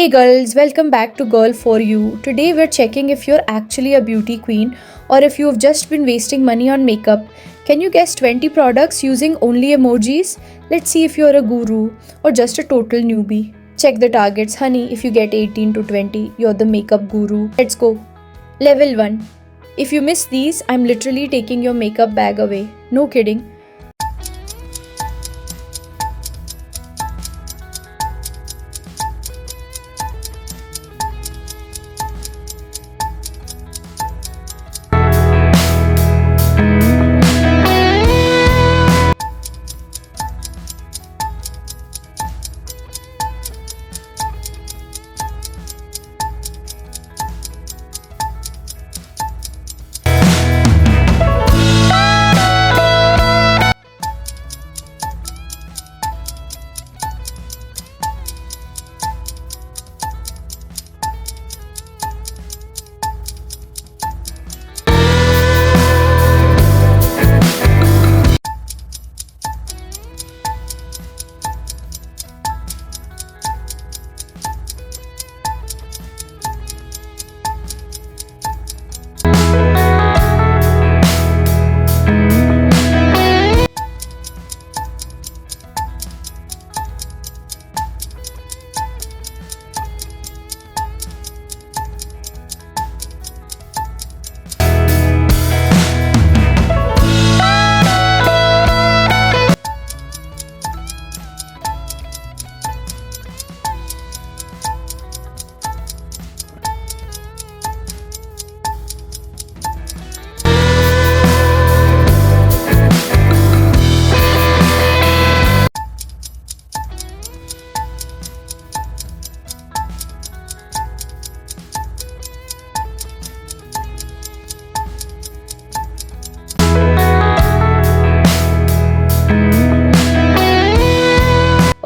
Hey girls, welcome back to Girl For You. Today we're checking if you're actually a beauty queen or if you've just been wasting money on makeup. Can you guess 20 products using only emojis? Let's see if you're a guru or just a total newbie. Check the targets, honey. If you get 18 to 20, you're the makeup guru. Let's go. Level 1. If you miss these, I'm literally taking your makeup bag away. No kidding.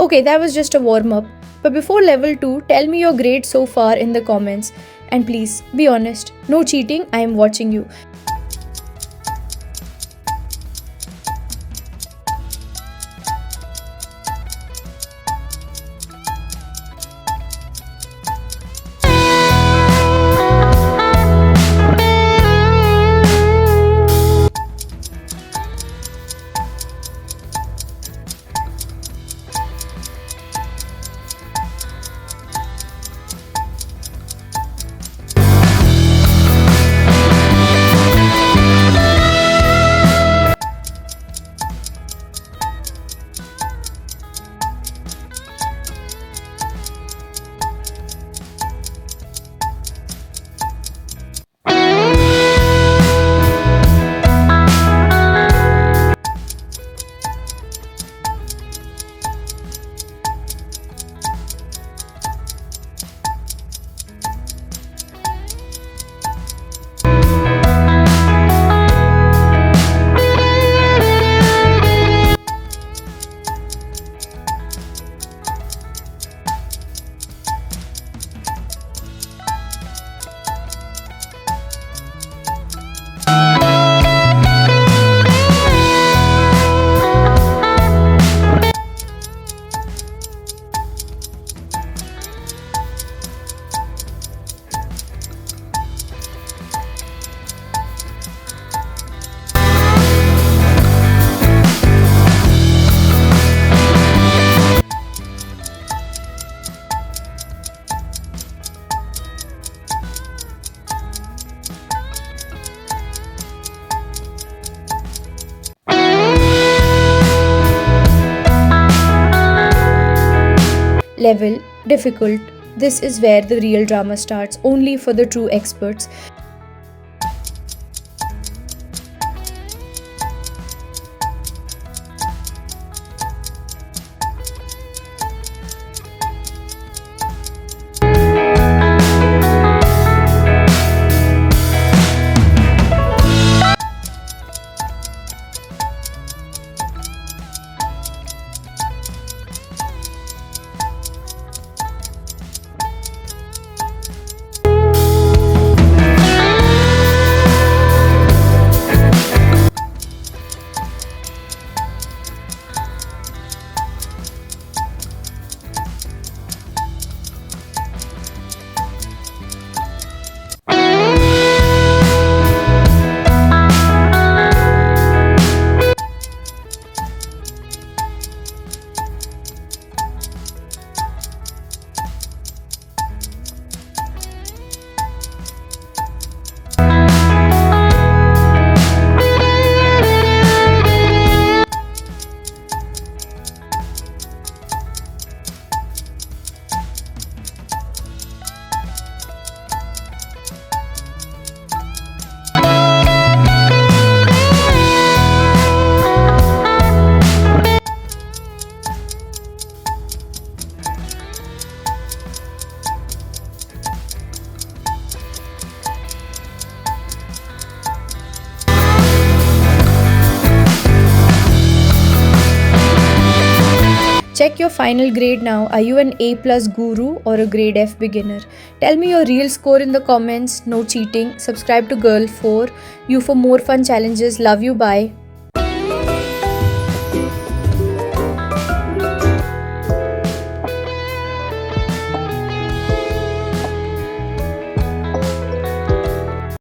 Okay, that was just a warm up. But before level 2, tell me your grade so far in the comments. And please, be honest. No cheating, I am watching you. Level difficult. This is where the real drama starts, only for the true experts. Check your final grade now. Are you an A plus guru or a grade F beginner? Tell me your real score in the comments. No cheating. Subscribe to Girl 4 You for more fun challenges. Love you. Bye.